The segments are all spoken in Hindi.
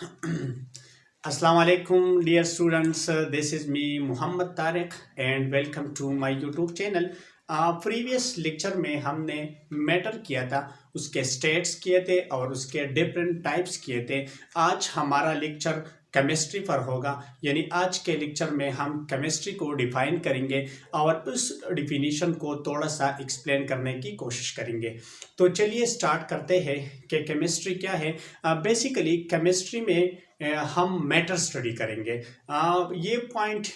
Assalamu alaikum, dear students. This is me, Muhammad Tariq, and welcome to my YouTube channel. Previous lecture में हमने मैटर किया था, उसके स्टेट्स किए थे और उसके डिफरेंट टाइप्स किए थे। आज हमारा लेक्चर केमिस्ट्री पर होगा, यानी आज के लेक्चर में हम केमिस्ट्री को डिफाइन करेंगे और उस डिफिनीशन को थोड़ा सा एक्सप्लेन करने की कोशिश करेंगे। तो चलिए स्टार्ट करते हैं कि केमिस्ट्री क्या है। बेसिकली केमिस्ट्री में हम मैटर स्टडी करेंगे। ये पॉइंट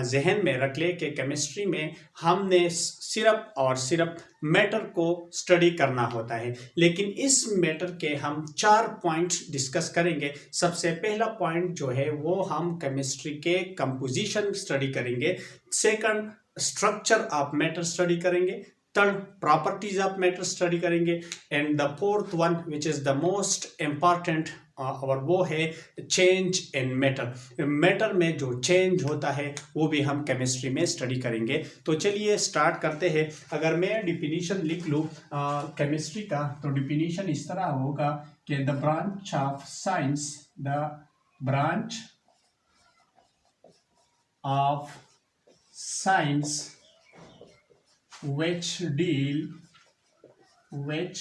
जहन में रख ले कि केमिस्ट्री में हमने सिर्फ और सिर्फ मैटर को स्टडी करना होता है, लेकिन इस मैटर के हम 4 पॉइंट्स डिस्कस करेंगे। सबसे पहला पॉइंट जो है वो हम केमिस्ट्री के कंपोजिशन स्टडी करेंगे। Second, structure of matter study करेंगे। Third, properties of matter study करेंगे। And the fourth one which is the most important और वो है चेंज इन मैटर। मैटर में जो चेंज होता है वो भी हम केमिस्ट्री में स्टडी करेंगे। तो चलिए स्टार्ट करते हैं। अगर मैं डिफिनीशन लिख लूँ केमिस्ट्री का, तो डिफिनीशन इस तरह होगा कि the branch of science, the branch of science which deal with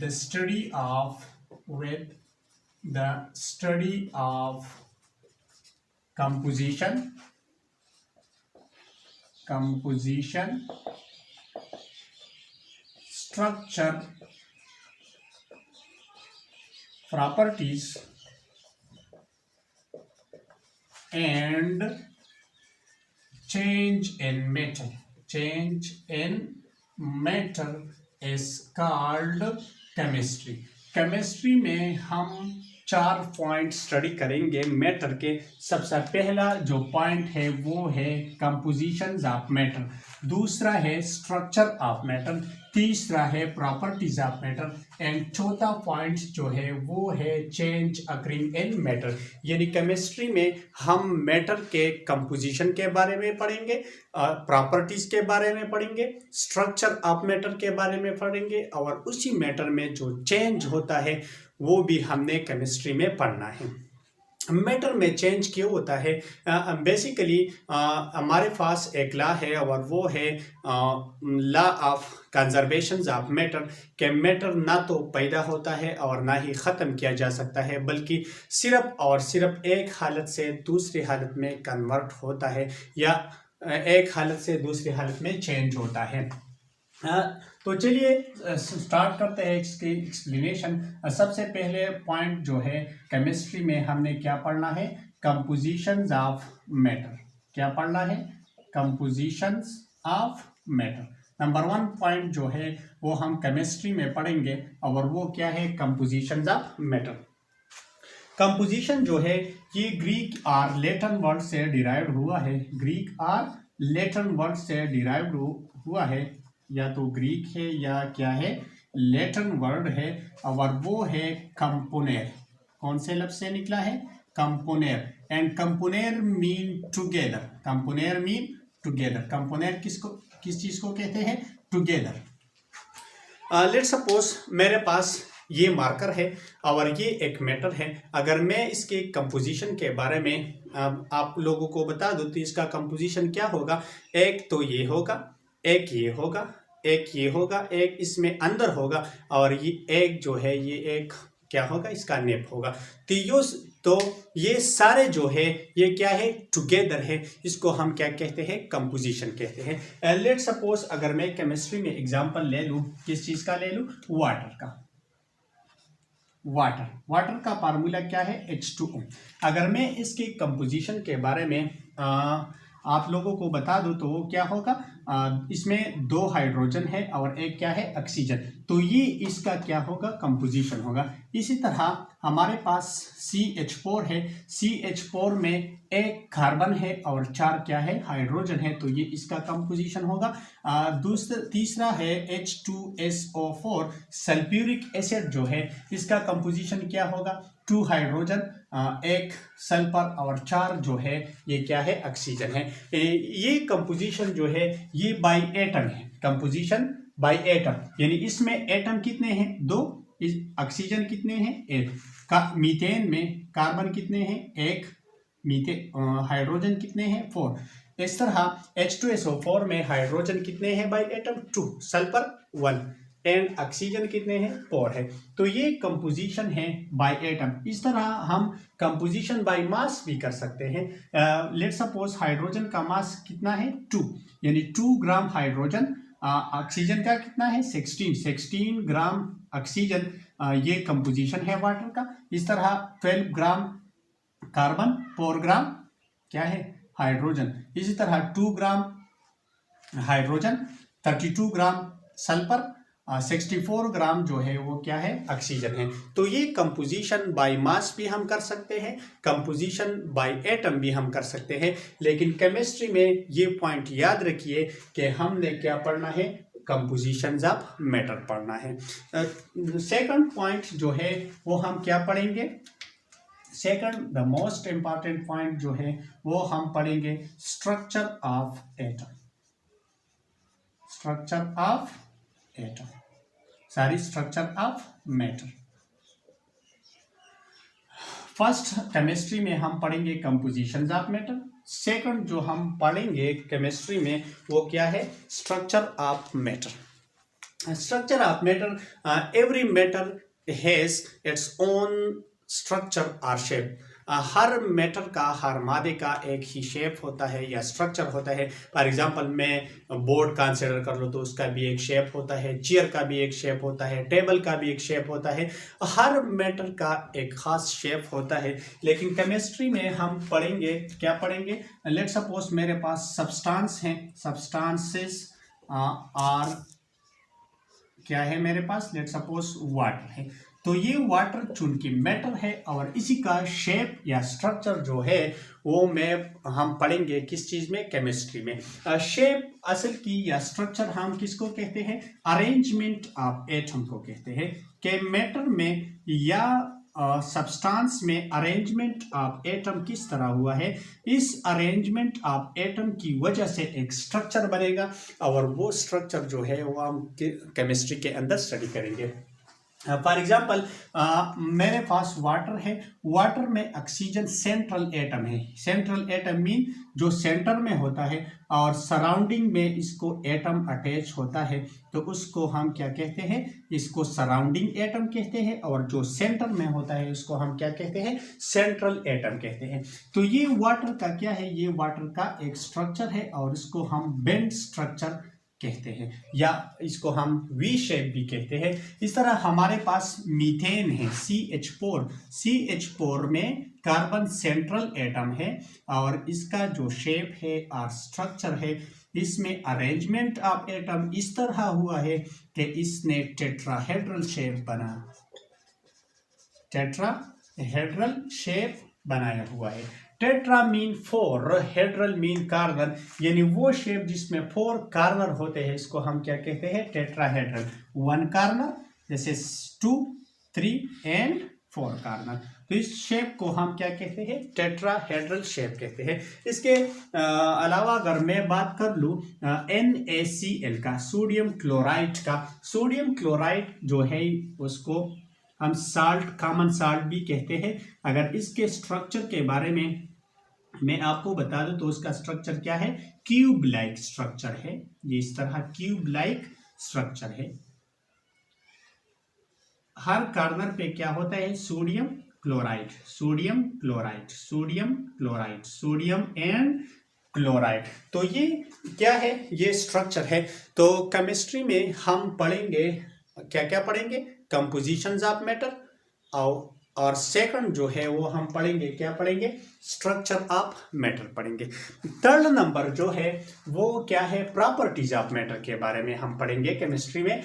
the study of composition, structure, properties and change in matter. Change in matter is called chemistry. Chemistry में हम 4 पॉइंट स्टडी करेंगे मैटर के। सबसे पहला जो पॉइंट है वो है कंपोजिशंस ऑफ मैटर, दूसरा है स्ट्रक्चर ऑफ मैटर, तीसरा है प्रॉपर्टीज ऑफ मैटर एंड चौथा पॉइंट जो है वो है चेंज अकरिंग इन मैटर। यानी केमिस्ट्री में हम मैटर के कंपोजिशन के बारे में पढ़ेंगे, प्रॉपर्टीज के बारे में पढ़ेंगे, स्ट्रक्चर ऑफ मैटर के बारे में पढ़ेंगे और उसी मैटर में जो चेंज होता है वो भी हमने केमिस्ट्री में पढ़ना है। मैटर में चेंज क्यों होता है? बेसिकली हमारे पास एक लॉ है और वो है law of conservation of matter. के मैटर ना तो पैदा होता है और ना ही ख़त्म किया जा सकता है, बल्कि सिर्फ और सिर्फ एक हालत से दूसरी हालत में कन्वर्ट होता है या एक हालत से दूसरी हालत में चेंज होता है। तो चलिए स्टार्ट करते हैं इसकी एक्सप्लेनेशन। सबसे पहले पॉइंट जो है केमिस्ट्री में हमने क्या पढ़ना है? Compositions of matter. क्या पढ़ना है? Compositions of matter. Number 1 point जो है वो हम केमिस्ट्री में पढ़ेंगे और वो क्या है? Compositions of matter. कंपोजिशन जो है ये ग्रीक और लैटिन वर्ड से डिराइव्ड हुआ है। ग्रीक और लैटिन वर्ड से डिराइव्ड हुआ है, या तो ग्रीक है या क्या है, लैटिन वर्ड है और वो है कंपोनेर। कौन से लफ्ज से निकला है? कंपोनेर। एंड कंपोनेर मीन टुगेदर। कंपोनेर मीन टुगेदर। कंपोनेर किस चीज को कहते हैं? टुगेदर। लेट्स सपोज मेरे पास ये मार्कर है और ये एक मैटर है। अगर मैं इसके कंपोजिशन के बारे में आप लोगों को बता दूं तो इसका कंपोजिशन क्या होगा? एक तो ये होगा, एक ये होगा, एक ये होगा, एक इसमें अंदर होगा और ये एक जो है ये एक क्या होगा? इसका नेप होगा। तो ये सारे जो है ये क्या है? टुगेदर है। इसको हम क्या कहते हैं? कंपोजिशन कहते हैं। लेट सपोज अगर मैं केमिस्ट्री में एग्जांपल ले लूँ, किस चीज का ले लूँ? वाटर का। वाटर का फार्मूला क्या है? H2O। अगर मैं इसकी कंपोजिशन के बारे में आप लोगों को बता दूं तो वो क्या होगा? इसमें 2 हाइड्रोजन है और एक क्या है? ऑक्सीजन। तो ये इसका क्या होगा? कंपोजिशन होगा। इसी तरह हमारे पास CH4 है। CH4 में एक कार्बन है और 4 क्या है? हाइड्रोजन है। तो ये इसका कंपोजिशन होगा। तीसरा है H2SO4 सल्फ्यूरिक एसिड जो है इसका कंपोजिशन क्या होगा? 2 हाइड्रोजन, एक सल्फर और 4 जो है ये क्या है? ऑक्सीजन है। ये कंपोजिशन जो है ये बाई एटम है। कंपोजिशन बाई एटम, यानी इसमें एटम कितने हैं? 2, ऑक्सीजन कितने हैं 1, मीथेन में कार्बन कितने हैं 1, हाइड्रोजन कितने हैं 4। इस तरह H2SO4 में हाइड्रोजन कितने हैं by atom 2, sulphur 1 and oxygen कितने हैं 4 है। तो ये कंपोजिशन है बाय एटम। इस तरह हम कंपोजिशन बाय मास भी कर सकते हैं। लेट्स सपोज हाइड्रोजन का मास कितना है 2, यानी 2 ग्राम हाइड्रोजन। ऑक्सीजन का कितना है 16 ग्राम ऑक्सीजन। ये कंपोजिशन है वाटर का। इस तरह 12 ग्राम कार्बन, 4 ग्राम क्या है हाइड्रोजन। इसी तरह 2 ग्राम हाइड्रोजन, 32 ग्राम सल्फर, 64 ग्राम जो है वो क्या है ऑक्सीजन है। तो ये कंपोजिशन बाय मास भी हम कर सकते हैं, कंपोजिशन बाय एटम भी हम कर सकते हैं। लेकिन केमिस्ट्री में ये पॉइंट याद रखिए कि हमने क्या पढ़ना है, कंपोजिशंस ऑफ मैटर पढ़ना है। सेकंड पॉइंट जो है वो हम क्या पढ़ेंगे, second the most important point जो है वो हम पढ़ेंगे structure of atom. Structure of atom, sorry structure of matter. First chemistry में हम पढ़ेंगे कंपोजिशंस ऑफ मैटर। सेकंड जो हम पढ़ेंगे केमिस्ट्री में वो क्या है, structure of matter. Structure of matter, every matter has its own structure और शेप। हर मैटर का, हर मादे का एक ही शेप होता है या स्ट्रक्चर होता है। फॉर एग्जांपल मैं बोर्ड कंसिडर कर लो तो उसका भी एक शेप होता है, चेयर का भी एक शेप होता है, टेबल का भी एक शेप होता है। हर मैटर का एक खास शेप होता है। लेकिन केमिस्ट्री में हम पढ़ेंगे, क्या पढ़ेंगे, लेट सपोज मेरे पास सब्सटेंस हैं, सब्सटेंसेस आर क्या है मेरे पास, लेट सपोज वाटर है। तो ये वाटर चूंकि मैटर है और इसी का शेप या स्ट्रक्चर जो है वो हम पढ़ेंगे किस चीज में, केमिस्ट्री में। शेप असल की या स्ट्रक्चर हम किसको कहते हैं, अरेंजमेंट ऑफ एटम को कहते हैं। कि मैटर में या सब्सटेंस में अरेंजमेंट ऑफ एटम किस तरह हुआ है, इस अरेंजमेंट ऑफ एटम की वजह से एक स्ट्रक्चर बनेगा और वो स्ट्रक्चर जो है वो हम केमिस्ट्री के अंदर स्टडी करेंगे। फॉर एग्जाम्पल मेरे पास वाटर है, वाटर में ऑक्सीजन सेंट्रल एटम है। सेंट्रल एटम मीन जो सेंटर में होता है और सराउंडिंग में इसको एटम अटैच होता है, तो उसको हम क्या कहते हैं, इसको सराउंडिंग एटम कहते हैं। और जो सेंटर में होता है उसको हम क्या कहते हैं, सेंट्रल एटम कहते हैं। तो ये वाटर का क्या है, ये वाटर का एक स्ट्रक्चर है और इसको हम बेंड स्ट्रक्चर कहते हैं या इसको हम वी शेप भी कहते हैं। इस तरह हमारे पास मीथेन है CH4। CH4 में कार्बन सेंट्रल एटम है और इसका जो शेप है और स्ट्रक्चर है, इसमें अरेंजमेंट ऑफ एटम इस तरह हुआ है कि इसने टेट्राहेड्रल शेप बना, टेट्राहेड्रल शेप बनाया हुआ है। टेट्रा मीन 4, हेड्रल मीन कार्बन, यानी वो शेप जिसमें 4 कार्नर होते हैं इसको हम क्या कहते हैं, टेट्राहेड्रल। 1 कार्नर जैसे 2, 3 एंड 4 कार्नर, तो इस शेप को हम क्या कहते हैं, टेट्राहेड्रल शेप कहते हैं। इसके अलावा अगर मैं बात कर लूँ NaCl का, सोडियम क्लोराइड का, सोडियम क्लोराइड जो है उसको हम साल्ट, कॉमन साल्ट भी कहते हैं। अगर इसके स्ट्रक्चर के बारे में मैं आपको बता दूं तो उसका स्ट्रक्चर क्या है, क्यूब लाइक स्ट्रक्चर है। ये इस तरह क्यूब लाइक स्ट्रक्चर है। हर कॉर्नर पे क्या होता है, sodium chloride, sodium chloride, sodium chloride, sodium and chloride. तो ये क्या है, ये स्ट्रक्चर है। तो केमिस्ट्री में हम पढ़ेंगे, क्या क्या पढ़ेंगे, कंपोजिशंस ऑफ मैटर और सेकंड जो है वो हम पढ़ेंगे, क्या पढ़ेंगे, स्ट्रक्चर ऑफ मैटर पढ़ेंगे। थर्ड नंबर जो है वो क्या है, प्रॉपर्टीज ऑफ मैटर के बारे में हम पढ़ेंगे केमिस्ट्री में।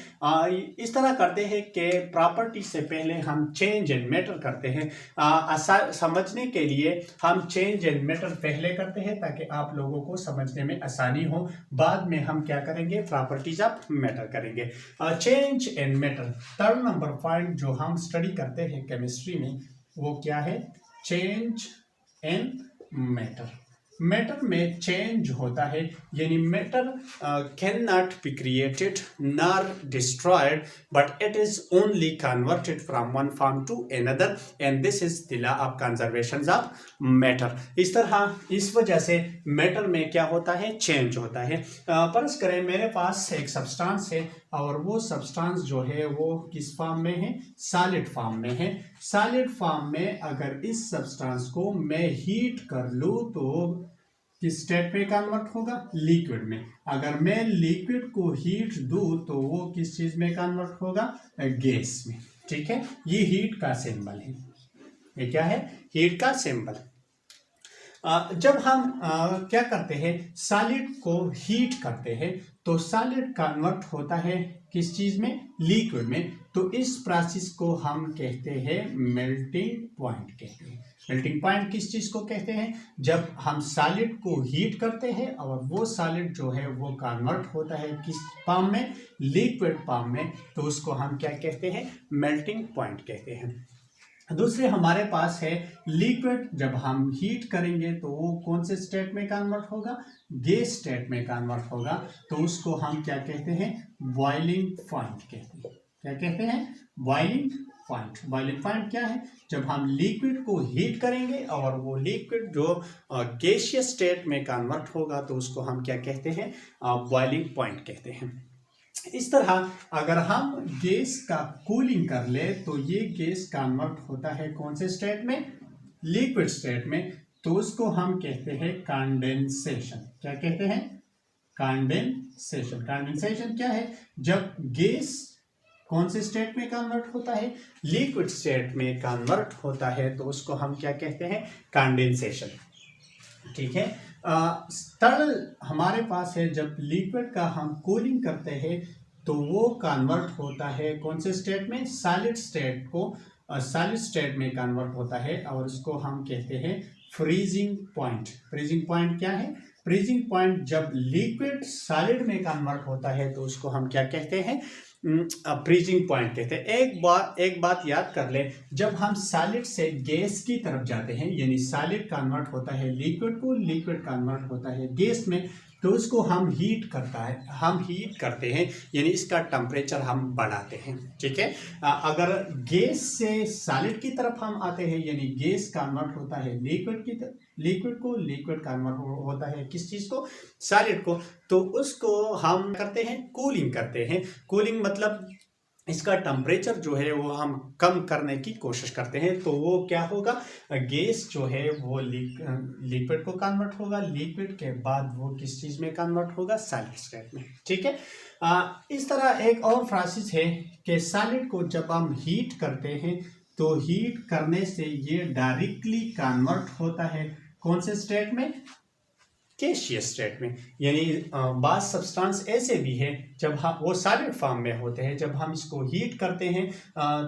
इस तरह करते हैं कि प्रॉपर्टी से पहले हम चेंज इन मैटर करते हैं। समझने के लिए हम चेंज इन मैटर पहले करते हैं ताकि आप लोगों को समझने में आसानी हो। बाद में हम क्या करेंगे, प्रॉपर्टीज ऑफ मैटर करेंगे। Change in matter, third number point जो हम स्टडी करते हैं केमिस्ट्री में वो क्या है, चेंज इन मैटर। मैटर में चेंज होता है, यानी matter can not be created nor destroyed but it is only converted from one form to another and this is the law of conservation of matter. इस तरह इस वजह से मैटर में क्या होता है, चेंज होता है। फर्ज करें मेरे पास एक सब्सटेंस है और वो सब्सटेंस जो है वो किस फॉर्म में है, सॉलिड फॉर्म में है। सॉलिड फॉर्म में अगर इस सब्सटेंस को मैं हीट कर लूँ तो किस स्टेट में कन्वर्ट होगा, लिक्विड में। अगर मैं लिक्विड को हीट दूं तो वो किस चीज में कन्वर्ट होगा, गैस में। ठीक है, ये हीट का सिंबल है। ये क्या है, हीट का सिंबल। जब हम क्या करते हैं, सॉलिड को हीट करते हैं तो सॉलिड कन्वर्ट होता है किस चीज में, लिक्विड में। तो इस प्रोसेस को हम कहते हैं मेल्टिंग पॉइंट कहते हैं। मेल्टिंग पॉइंट किस चीज को कहते हैं, जब हम सॉलिड को हीट करते हैं और वो सॉलिड जो है वो कन्वर्ट होता है किस फॉर्म में, लिक्विड फॉर्म में, तो उसको हम क्या कहते हैं, मेल्टिंग पॉइंट कहते हैं। दूसरे हमारे पास है लिक्विड, जब हम हीट करेंगे तो वो कौन से स्टेट में कन्वर्ट होगा, गैस स्टेट में कन्वर्ट होगा। तो उसको हम क्या कहते हैं, बॉइलिंग पॉइंट कहते हैं। क्या कहते हैं, बॉइलिंग पॉइंट। बॉइलिंग पॉइंट क्या है, जब हम लिक्विड को हीट करेंगे और वो लिक्विड जो गैसियस स्टेट में कन्वर्ट होगा तो उसको हम क्या कहते हैं, बॉइलिंग पॉइंट कहते हैं। इस तरह अगर हम गैस का कूलिंग कर ले तो ये गैस कन्वर्ट होता है कौन से स्टेट में, लिक्विड स्टेट में। तो उसको हम कहते हैं कंडेंसेशन। क्या कहते हैं, कंडेंसेशन। कंडेंसेशन क्या है, जब गैस कौन से स्टेट में कन्वर्ट होता है, लिक्विड स्टेट में कन्वर्ट होता है तो उसको हम क्या कहते हैं, कंडेंसेशन। ठीक है, तरल हमारे पास है, जब लिक्विड का हम कूलिंग करते हैं तो वो कन्वर्ट होता है कौन से स्टेट में, सॉलिड स्टेट को सॉलिड स्टेट में कन्वर्ट होता है और उसको हम कहते हैं फ्रीजिंग पॉइंट। फ्रीजिंग पॉइंट क्या है, फ्रीजिंग पॉइंट जब लिक्विड सॉलिड में कन्वर्ट होता है तो उसको हम क्या कहते हैं, फ्रीजिंग पॉइंट कहते हैं। एक बात याद कर ले, जब हम सॉलिड से गैस की तरफ जाते हैं, यानी सॉलिड कन्वर्ट होता है लिक्विड को, लिक्विड कन्वर्ट होता है गैस में, तो उसको हम हीट करते हैं, यानी इसका टेम्परेचर हम बढ़ाते हैं। ठीक है, अगर गैस से सॉलिड की तरफ हम आते हैं, यानी गैस कन्वर्ट होता है लिक्विड को, लिक्विड कन्वर्ट होता है किस चीज को, सॉलिड को, तो उसको हम करते हैं, कूलिंग करते हैं। कूलिंग मतलब इसका टेम्परेचर जो है वो हम कम करने की कोशिश करते हैं। तो वो क्या होगा, गैस जो है वो लिक्विड को कन्वर्ट होगा, लिक्विड के बाद वो किस चीज में कन्वर्ट होगा, सॉलिड स्टेट में। ठीक है, इस तरह एक और प्रोसेस है कि सॉलिड को जब हम हीट करते हैं तो हीट करने से ये डायरेक्टली कन्वर्ट होता है कौन से स्टेट में, गैसियस स्टेट में। यानी बास सब्सटेंस ऐसे भी है जब हम वो सॉलिड फॉर्म में होते हैं, जब हम इसको हीट करते हैं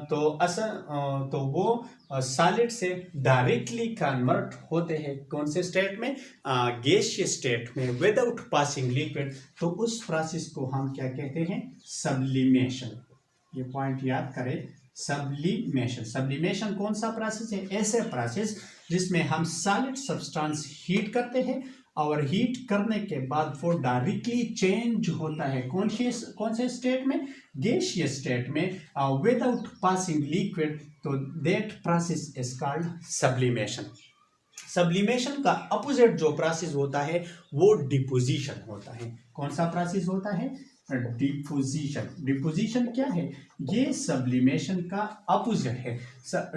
तो वो सॉलिड से डायरेक्टली कन्वर्ट होते हैं कौन से स्टेट में, गैसियस स्टेट में, विदाउट पासिंग लिक्विड। तो उस प्रोसेस को हम क्या कहते हैं, सब्लिमेशन। ये पॉइंट याद करें, सब्लिमेशन। सब्लिमेशन कौन सा प्रोसेस है, ऐसे प्रोसेस जिसमें हम सॉलिड सब्सटेंस हीट करते हैं और हीट करने के बाद वो डायरेक्टली चेंज होता है कौन से स्टेट में, गैसियस स्टेट में, विदाउट पासिंग लिक्विड। तो that process is called sublimation. Sublimation का अपोजिट जो प्रोसेस होता है वो डिपोजिशन होता है। कौन सा प्रोसेस होता है, डिपोजिशन। डिपोजिशन क्या है, ये सब्लिमेशन का अपोजिट है।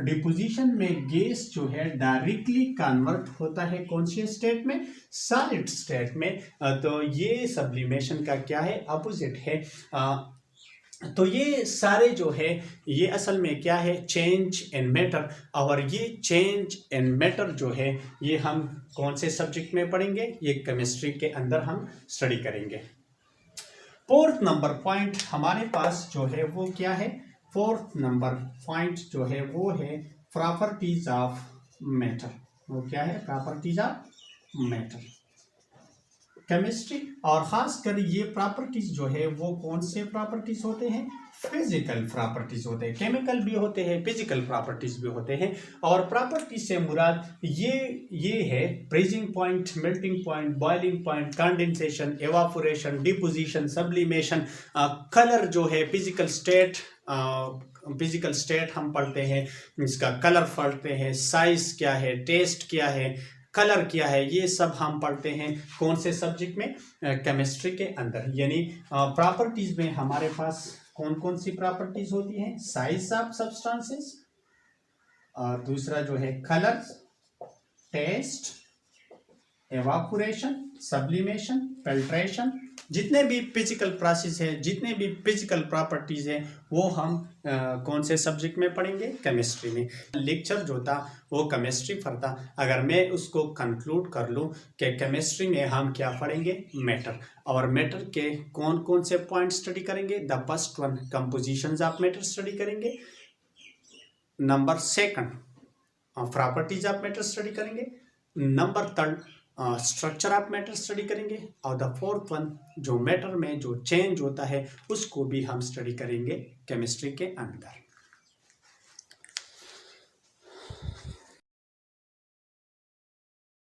डिपोजिशन में गैस जो है डायरेक्टली कन्वर्ट होता है कौन से स्टेट में, सॉलिड स्टेट में। तो ये सब्लिमेशन का क्या है, अपोजिट है। तो ये सारे जो है ये असल में क्या है, चेंज इन मैटर। और ये चेंज इन मैटर जो है ये हम कौन से सब्जेक्ट में पढ़ेंगे, ये केमिस्ट्री के अंदर हम स्टडी करेंगे। फोर्थ नंबर पॉइंट हमारे पास जो है वो क्या है, फोर्थ नंबर पॉइंट जो है वो है प्रॉपर्टीज ऑफ मैटर। वो क्या है, प्रॉपर्टीज ऑफ मैटर। केमिस्ट्री, और खासकर ये प्रॉपर्टीज जो है वो कौन से प्रॉपर्टीज होते हैं, फिजिकल प्रॉपर्टीज होते हैं, केमिकल भी होते हैं, फिजिकल प्रॉपर्टीज भी होते हैं। और प्रॉपर्टीज से मुराद ये है freezing point, melting point, boiling point, condensation, evaporation, deposition, sublimation, colour जो है फिजिकल स्टेट हम पढ़ते हैं, इसका कलर पढ़ते हैं, साइज क्या है, टेस्ट क्या है, कलर क्या है, ये सब हम पढ़ते हैं कौन से सब्जेक्ट में, केमिस्ट्री के अंदर। यानी प्रॉपर्टीज में हमारे पास कौन कौन सी प्रॉपर्टीज होती हैं, साइज ऑफ सब्सटेंसेस, और दूसरा जो है colour, taste, evaporation, sublimation, filtration, जितने भी फिजिकल प्रोसेस है, जितने भी फिजिकल प्रॉपर्टीज हैं, वो हम कौन से सब्जेक्ट में पढ़ेंगे, केमिस्ट्री में। लेक्चर जो था वो केमिस्ट्री पर था। अगर मैं उसको कंक्लूड कर लूँ कि केमिस्ट्री में हम क्या पढ़ेंगे, मैटर, और मैटर के कौन कौन से पॉइंट स्टडी करेंगे। The first one compositions of matter study करेंगे, number second properties of matter study करेंगे, number third structure of matter study करेंगे, और द फोर्थ वन जो मैटर में जो चेंज होता है उसको भी हम स्टडी करेंगे केमिस्ट्री के अंदर।